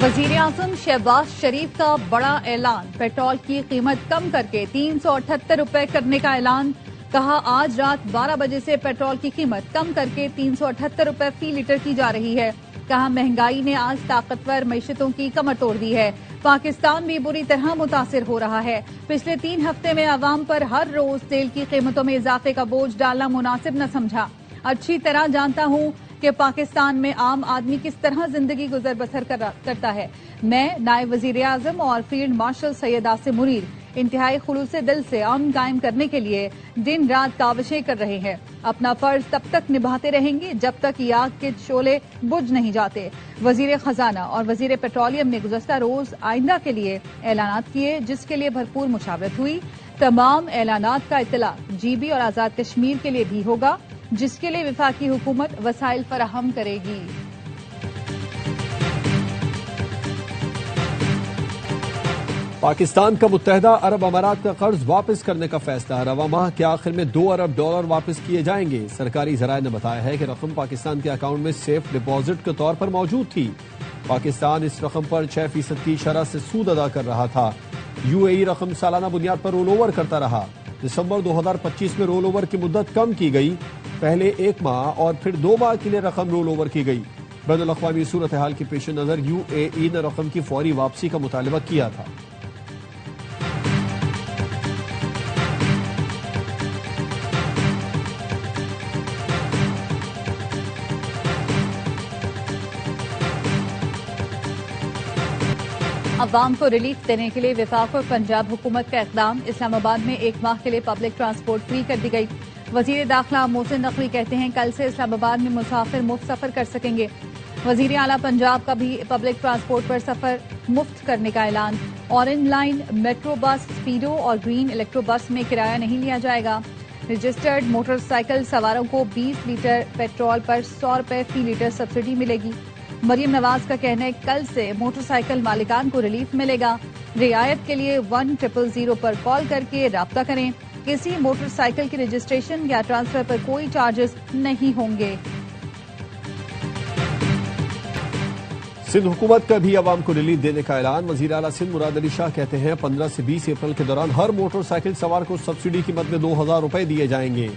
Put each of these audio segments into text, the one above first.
وزیر اعظم شہباز شریف کا بڑا اعلان، پیٹرول کی قیمت کم کر کے 378 روپے کرنے کا اعلان۔ کہا آج رات 12 بجے سے پیٹرول کی قیمت کم کر کے 378 روپے فی لیٹر کی جا رہی ہے۔ کہا مہنگائی نے آج طاقتور معیشتوں کی کمر توڑ دی ہے۔ پاکستان بھی بری طرح متاثر ہو رہا ہے۔ پچھلے 3 ہفتے میں عوام پر ہر روز تیل کی قیمتوں میں اضافے کا بوجھ ڈالنا مناسب نہ سمجھا۔ اچھی طرح جانتا ہوں کہ پاکستان میں عام آدمی کس طرح زندگی گزر بسر کرتا ہے۔ میں نائب وزیر اعظم اور فیلڈ مارشل سید عاصم منیر انتہائی خلوص دل سے امن قائم کرنے کے لیے دن رات کاوشیں کر رہے ہیں۔ اپنا فرض تب تک نبھاتے رہیں گے جب تک یہ آگ کے شعلے بجھ نہیں جاتے۔ وزیر خزانہ اور وزیر پیٹرولیم نے گزشتہ روز آئندہ کے لیے اعلانات کیے، جس کے لیے بھرپور مشاورت ہوئی۔ تمام اعلانات کا اطلاع جی بی اور آزاد کشمیر کے لیے بھی ہوگا، جس کے لیے وفاقی حکومت وسائل فراہم کرے گی۔ پاکستان کا متحدہ عرب امارات کا قرض واپس کرنے کا فیصلہ رواں ماہ کے آخر میں 2 ارب ڈالر واپس کیے جائیں گے۔ سرکاری ذرائع نے بتایا ہے کہ رقم پاکستان کے اکاؤنٹ میں سیف ڈپازٹ کے طور پر موجود تھی۔ پاکستان اس رقم پر 6% کی شرح سے سود ادا کر رہا تھا۔ یو اے ای رقم سالانہ بنیاد پر رول اوور کرتا رہا۔ دسمبر 2025 میں رول اوور کی مدت کم کی گئی، پہلے 1 ماہ اور پھر 2 ماہ کے لیے رقم رول اوور کی گئی۔ بین الاقوامی صورتحال کے پیش نظر یو اے ای نے رقم کی فوری واپسی کا مطالبہ کیا تھا۔ عوام کو ریلیف دینے کے لیے وفاق اور پنجاب حکومت کا اقدام۔ اسلام آباد میں 1 ماہ کے لیے پبلک ٹرانسپورٹ فری کر دی گئی۔ وزیر داخلہ محسن نقوی کہتے ہیں کل سے اسلام آباد میں مسافر مفت سفر کر سکیں گے۔ وزیر اعلیٰ پنجاب کا بھی پبلک ٹرانسپورٹ پر سفر مفت کرنے کا اعلان۔ Orange line, metro bus, speedo اور گرین الیکٹرو بس میں کرایہ نہیں لیا جائے گا۔ رجسٹرڈ موٹر سائیکل سواروں کو 20 لیٹر پیٹرول پر 100 روپے فی لیٹر سبسڈی ملے گی۔ مریم نواز کا کہنا ہے کل سے موٹر سائیکل مالکان کو ریلیف ملے گا۔ رعایت کے لیے 1000 پر کال کر کے رابطہ کریں۔ کسی موٹر سائیکل کی رجسٹریشن یا ٹرانسفر پر کوئی چارجز نہیں ہوں گے۔ سندھ حکومت کا بھی عوام کو ریلیف دینے کا اعلان۔ وزیر اعلیٰ سندھ مراد علی شاہ کہتے ہیں 15 سے 20 اپریل کے دوران ہر موٹر سائیکل سوار کو سبسڈی کی مد میں 2000 روپے دیے جائیں گے۔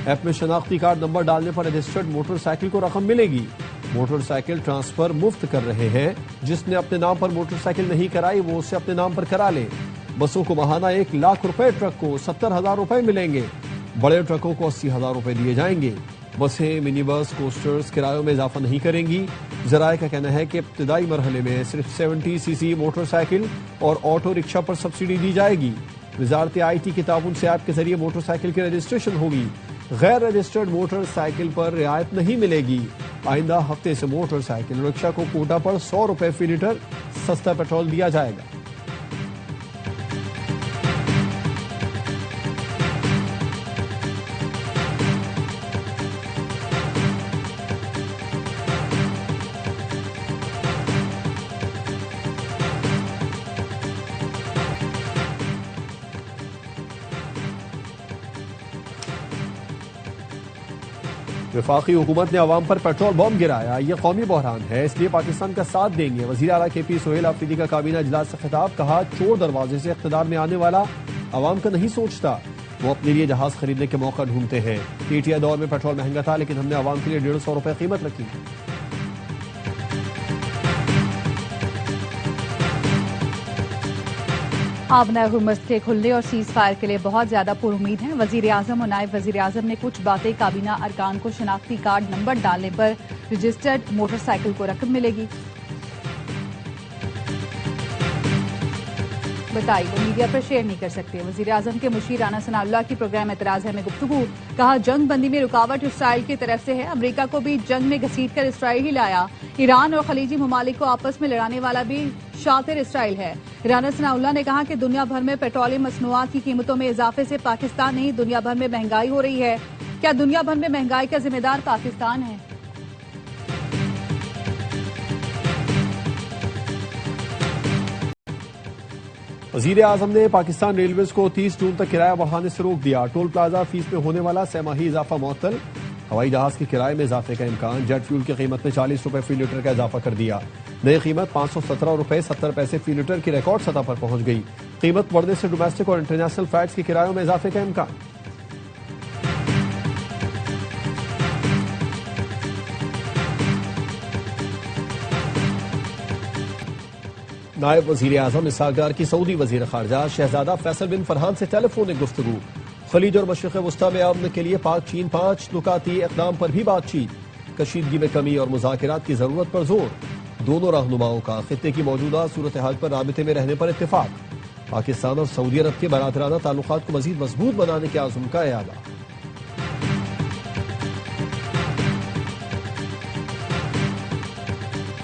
ایپ میں شناختی کارڈ نمبر ڈالنے پر رجسٹرڈ موٹر سائیکل کو رقم ملے گی۔ موٹر سائیکل ٹرانسفر مفت کر رہے ہیں۔ جس نے اپنے نام پر موٹر سائیکل نہیں کرائی وہ اسے اپنے نام پر کرا لے۔ بسوں کو ماہانہ 1 لاکھ روپے، ٹرک کو 70,000 روپے ملیں گے۔ بڑے ٹرکوں کو 80,000 روپے دیے جائیں گے۔ بسیں، منی بس، کوسٹرز کرایوں میں اضافہ نہیں کریں گی۔ ذرائع کا کہنا ہے کہ ابتدائی مرحلے میں صرف 70 سی سی موٹر سائیکل اور آٹو رکشہ پر سبسڈی دی جائے گی۔ وزارت آئی ٹی کے تعاون سے ایپ کے ذریعے موٹر سائیکل کی رجسٹریشن ہوگی۔ غیر رجسٹرڈ موٹر سائیکل پر رعایت نہیں ملے گی۔ آئندہ ہفتے سے موٹر سائیکل رکشہ کو کوٹا پر 100 روپے فی لیٹر سستا پیٹرول دیا جائے گا۔ وفاقی حکومت نے عوام پر پیٹرول بم گرایا، یہ قومی بحران ہے، اس لیے پاکستان کا ساتھ دیں گے۔ وزیر اعلیٰ کے پی سہیل آفریدی کا کابینہ اجلاس سے خطاب۔ کہا چور دروازے سے اقتدار میں آنے والا عوام کا نہیں سوچتا، وہ اپنے لیے جہاز خریدنے کے موقع ڈھونڈتے ہیں۔ PTI دور میں پیٹرول مہنگا تھا لیکن ہم نے عوام کے لیے 150 روپے قیمت رکھی۔ آبنائے ہرمز کے کھلنے اور سیز فائر کے لیے بہت زیادہ پر امید ہیں۔ وزیر اعظم اور نائب وزیر اعظم نے کچھ باتیں کابینہ ارکان کو شناختی کارڈ نمبر ڈالنے پر رجسٹرڈ موٹر سائیکل کو رقم ملے گی۔ بتائی وہ میڈیا پر شیئر نہیں کر سکتے۔ وزیر اعظم کے مشیر رانا ثناء اللہ کی پروگرام اعتراض ہے میں گفتگو۔ کہا جنگ بندی میں رکاوٹ اسرائیل کی طرف سے ہے، امریکہ کو بھی جنگ میں گھسیٹ کر اسرائیل ہی لایا۔ ایران اور خلیجی ممالک کو آپس میں لڑانے والا بھی شاطر اسرائیل ہے۔ رانا ثناء اللہ نے کہا کہ دنیا بھر میں پیٹرولیم مصنوعات کی قیمتوں میں اضافے سے پاکستان نہیں دنیا بھر میں مہنگائی ہو رہی ہے۔ کیا دنیا بھر میں مہنگائی کا ذمہ دار پاکستان ہے؟ وزیر اعظم نے پاکستان ریلویز کو 30 جون تک کرایہ بڑھانے سے روک دیا۔ ٹول پلازہ فیس میں ہونے والا سہ ماہی اضافہ معطل۔ ہوائی جہاز کے کرائے میں اضافے کا امکان، جیٹ فیول کی قیمت میں 40 روپے فی لیٹر کا اضافہ کر دیا، نئی قیمت 517 روپے 70 پیسے فی لیٹر کی ریکارڈ سطح پر پہنچ گئی، قیمت بڑھنے سے ڈومیسٹک اور انٹرنیشنل فلائٹس کے کرایوں میں اضافے کا امکان۔ نائب وزیر اعظم اسحاق ڈار کی سعودی وزیر خارجہ شہزادہ فیصل بن فرحان سے ٹیلی فونک گفتگو، خلیج اور مشرق وسطی میں امن کے لیے پاک چین 5 نکاتی اقدام پر بھی بات چیت، کشیدگی میں کمی اور مذاکرات کی ضرورت پر زور، دونوں رہنماؤں کا خطے کی موجودہ صورتحال پر رابطے میں رہنے پر اتفاق، پاکستان اور سعودی عرب کے برادرانہ تعلقات کو مزید مضبوط بنانے کے عزم کا اعادہ۔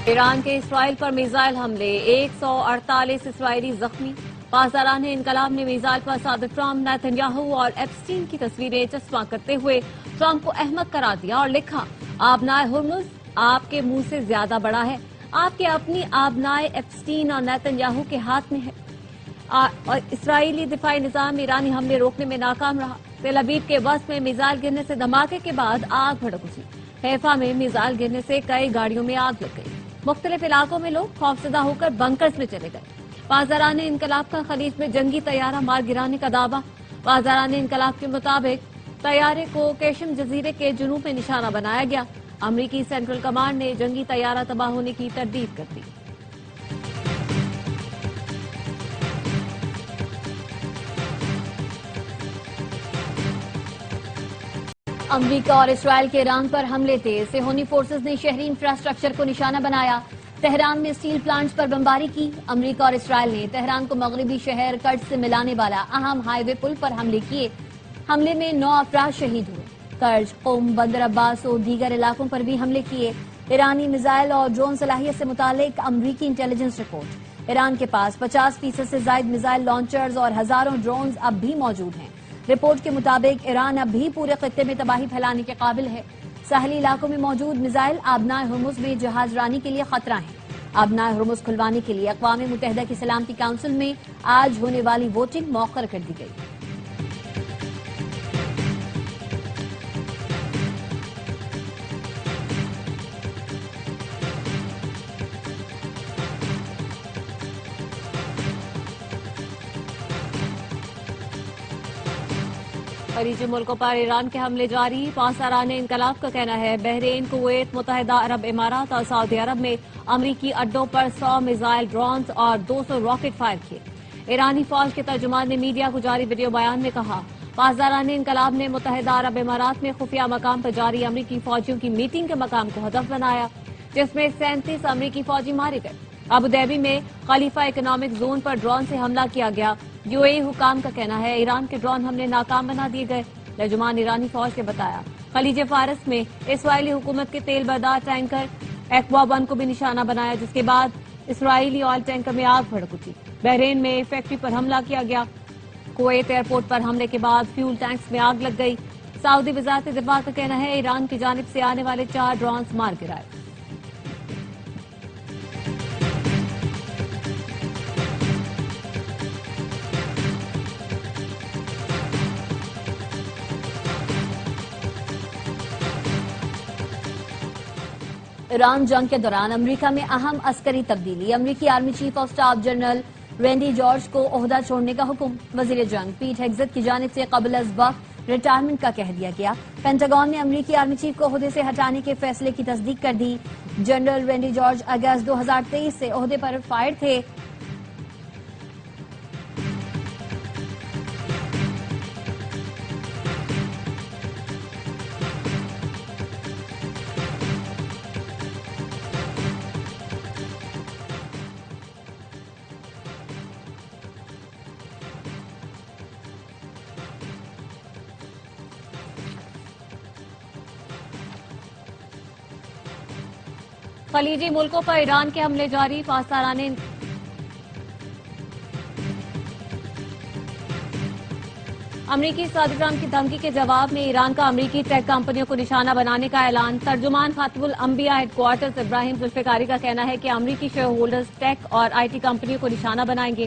ایران کے اسرائیل پر میزائل حملے، 148 اسرائیلی زخمی، پاسداران انقلاب نے میزائل پر صدر ٹرمپ، نیتن یاہو اور ایپسٹین کی تصویریں چسپاں کرتے ہوئے ٹرمپ کو احمق قرار دیا اور لکھا، آبنائے ہرمز آپ کے منہ سے زیادہ بڑا ہے، آپ کے اپنی آبنائے ایپسٹین اور نیتن یاہو کے ہاتھ میں ہے۔ اور اسرائیلی دفاعی نظام ایرانی حملے روکنے میں ناکام رہا، تل ابیب کے وسط میں میزائل گرنے سے دھماکے کے بعد آگ بھڑک اٹھی، حیفا میں میزائل گرنے سے کئی گاڑیوں میں آگ لگ گئی، مختلف علاقوں میں لوگ خوفزدہ ہو کر بنکرز میں چلے گئے۔ پاسداران انقلاب کا خلیج میں جنگی طیارہ مار گرانے کا دعویٰ، پاسداران انقلاب کے مطابق طیارے کو کیشم جزیرے کے جنوب میں نشانہ بنایا گیا، امریکی سینٹرل کمانڈ نے جنگی طیارہ تباہ ہونے کی تردید کر دی۔ امریکہ اور اسرائیل کے ایران پر حملے تھے، صہیونی فورسز نے شہری انفراسٹرکچر کو نشانہ بنایا، تہران میں اسٹیل پلانٹس پر بمباری کی، امریکہ اور اسرائیل نے تہران کو مغربی شہر کرج سے ملانے والا اہم ہائی وے پل پر حملے کیے، حملے میں 9 افراد شہید ہوئے، کرج، قم، بندر عباس اور دیگر علاقوں پر بھی حملے کیے۔ ایرانی میزائل اور ڈرون صلاحیت سے متعلق امریکی انٹیلیجنس رپورٹ، ایران کے پاس 50% سے زائد میزائل لانچرز اور ہزاروں ڈرونز اب بھی موجود ہیں۔ رپورٹ کے مطابق ایران اب بھی پورے خطے میں تباہی پھیلانے کے قابل ہے، ساحلی علاقوں میں موجود میزائل آبنائے ہرمز میں جہاز رانی کے لیے خطرہ ہیں۔ آبنائے ہرمز کھلوانے کے لیے اقوام متحدہ کی سلامتی کونسل میں آج ہونے والی ووٹنگ مؤخر کر دی گئی۔ خلیجی ملکوں پر ایران کے حملے جاری، پاسداران انقلاب کا کہنا ہے بحرین، کویت، متحدہ عرب امارات اور سعودی عرب میں امریکی اڈوں پر 100 میزائل ڈرونز اور 200 راکٹ فائر کیے۔ ایرانی فوج کے ترجمان نے میڈیا کو جاری ویڈیو بیان میں کہا، پاسداران انقلاب نے متحدہ عرب امارات میں خفیہ مقام پر جاری امریکی فوجیوں کی میٹنگ کے مقام کو ہدف بنایا، جس میں 37 امریکی فوجی مارے گئے۔ ابوظہبی میں خلیفہ اکنامک زون پر ڈرون سے حملہ کیا گیا، یو اے ای حکام کا کہنا ہے ایران کے ڈرون حملے ناکام بنا دیے گئے۔ ترجمان ایرانی فوج نے بتایا، خلیج فارس میں اسرائیلی حکومت کے تیل بردار ٹینکر ایکوا 1 کو بھی نشانہ بنایا، جس کے بعد اسرائیلی آئل ٹینکر میں آگ بھڑک اٹھی۔ بحرین میں فیکٹری پر حملہ کیا گیا، کویت ایئرپورٹ پر حملے کے بعد فیول ٹینکس میں آگ لگ گئی۔ سعودی وزارت دفاع کا کہنا ہے ایران کی جانب سے آنے والے 4 ڈرونز مار گرائے۔ ایران جنگ کے دوران امریکہ میں اہم عسکری تبدیلی، امریکی army chief of staff general رینڈی George کو عہدہ چھوڑنے کا حکم، وزیر جنگ پیٹ ہیگزٹ کی جانب سے قبل از وقت ریٹائرمنٹ کا کہہ دیا گیا۔ پینٹاگون نے امریکی آرمی چیف کو عہدے سے ہٹانے کے فیصلے کی تصدیق کر دی۔ جنرل رینڈی جارج اگست 2023 سے عہدے پر فائر تھے۔ خلیجی ملکوں پر ایران کے حملے جاری، پاسداران امریکی صدر ٹرمپ کی دھمکی کے جواب میں ایران کا امریکی ٹیک کمپنیوں کو نشانہ بنانے کا اعلان، ترجمان خاتم الانبیاء ہیڈ کوارٹرز ابراہیم ذوالفقاری کا کہنا ہے کہ امریکی شیئر ہولڈرز ٹیک اور آئی ٹی کمپنیوں کو نشانہ بنائیں گے۔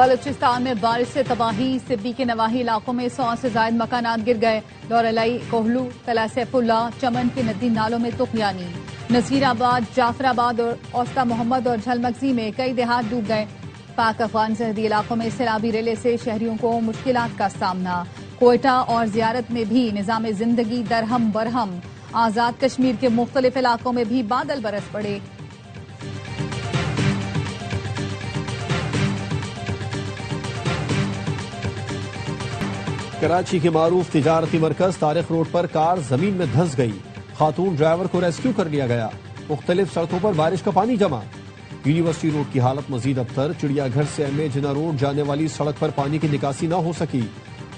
بلوچستان میں بارش سے تباہی، سبی کے نواحی علاقوں میں 100 سے زائد مکانات گر گئے۔ دورلائی، کوہلو، تلا سیف اللہ، چمن کے ندی نالوں میں طغیانی۔ نذیر آباد، جعفر آباد اور اوسطا محمد اور جھل مگزی میں کئی دیہات ڈوب گئے۔ پاک افغان سرحدی علاقوں میں سیلابی ریلے سے شہریوں کو مشکلات کا سامنا۔ کوئٹہ اور زیارت میں بھی نظام زندگی درہم برہم۔ آزاد کشمیر کے مختلف علاقوں میں بھی بادل برس پڑے۔ کراچی کے معروف تجارتی مرکز طارق روڈ پر کار زمین میں دھنس گئی، خاتون ڈرائیور کو ریسکیو کر لیا گیا۔ مختلف سڑکوں پر بارش کا پانی جمع۔ یونیورسٹی روڈ کی حالت مزید ابتر، چڑیا گھر سے ایم اے جنا روڈ جانے والی سڑک پر پانی کی نکاسی نہ ہو سکی۔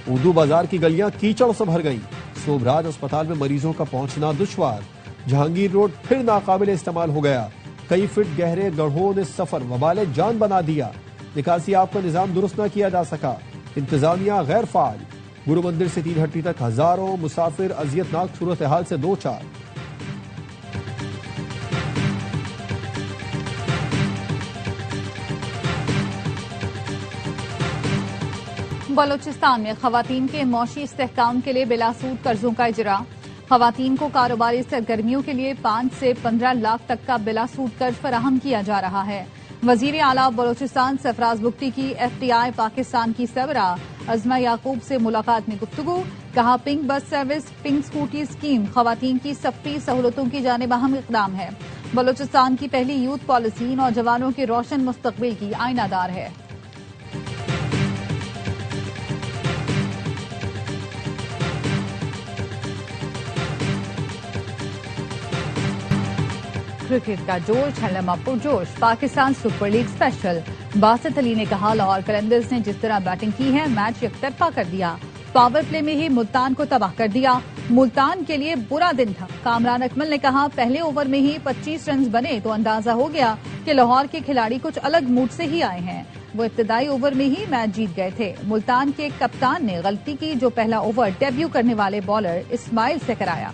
اردو بازار کی گلیاں کیچڑ سے بھر گئیں۔ صوبراج اسپتال میں مریضوں کا پہنچنا دشوار۔ جہانگیر روڈ پھر ناقابل استعمال ہو گیا، کئی فٹ گہرے گڑھوں نے سفر وبال جان بنا دیا۔ نکاسی آب کا نظام درست نہ کیا جا سکا، انتظامیہ غیر فعال۔ گرو مندر سے تین ہٹی تک ہزاروں مسافر اذیتناک صورتحال سے دوچار۔ بلوچستان میں خواتین کے معاشی استحکام کے لیے بلا سود قرضوں کا اجرا۔ خواتین کو کاروباری سرگرمیوں کے لیے 5 سے 15 لاکھ تک کا بلا سود قرض فراہم کیا جا رہا ہے۔ وزیر اعلیٰ بلوچستان سرفراز بگٹی کی ایف ٹی آئی پاکستان کی سربراہ عظمہ یعقوب سے ملاقات میں گفتگو۔ کہا pink bus service, pink scooty scheme خواتین کی سفری سہولتوں کی جانب اہم اقدام ہے۔ بلوچستان کی پہلی یوتھ پالیسی نوجوانوں کے روشن مستقبل کی آئینہ دار ہے۔ کرکٹ کا جوش، ہنگامہ پرجوش، Pakistan super league special. Basit Ali نے کہا لاہور قلندرز نے جس طرح بیٹنگ کی ہے میچ یک طرفہ کر دیا، پاور پلے میں ہی ملتان کو تباہ کر دیا، ملتان کے لیے برا دن تھا۔ کامران اکمل نے کہا پہلے اوور میں ہی 25 رنز بنے تو اندازہ ہو گیا کہ لاہور کے کھلاڑی کچھ الگ موڈ سے ہی آئے ہیں، وہ ابتدائی اوور میں ہی میچ جیت گئے تھے۔ ملتان کے کپتان نے غلطی کی جو پہلا اوور ڈیبیو کرنے والے بالر اسماعیل سے کرایا۔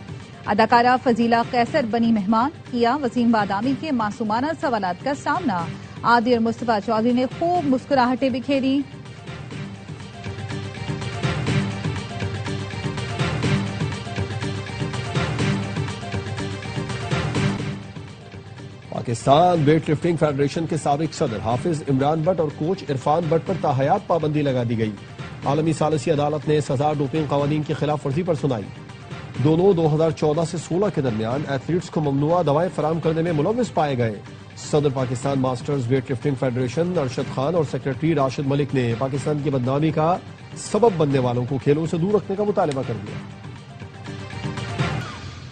اداکارہ فضیلہ قیصر بنی مہمان، کیا وسیم بادامی کے معصومانہ سوالات کا سامنا۔ عادی اور مصطفیٰ چودھری نے خوب مسکراہٹیں بکھیری۔ پاکستان ویٹ لفٹنگ فیڈریشن کے سابق صدر حافظ عمران بٹ اور کوچ عرفان بٹ پر تاحیات پابندی لگا دی گئی۔ عالمی ثالثی عدالت نے سزا ڈوپنگ قوانین کی خلاف ورزی پر سنائی۔ دونوں 2014 سے 16 کے درمیان ایتھلیٹس کو ممنوعہ دوائیں فراہم کرنے میں ملوث پائے گئے۔ صدر Pakistan masters weight lifting federation Arshad Khan اور سیکرٹری راشد ملک نے پاکستان کی بدنامی کا سبب بننے والوں کو کھیلوں سے دور رکھنے کا مطالبہ کر دیا۔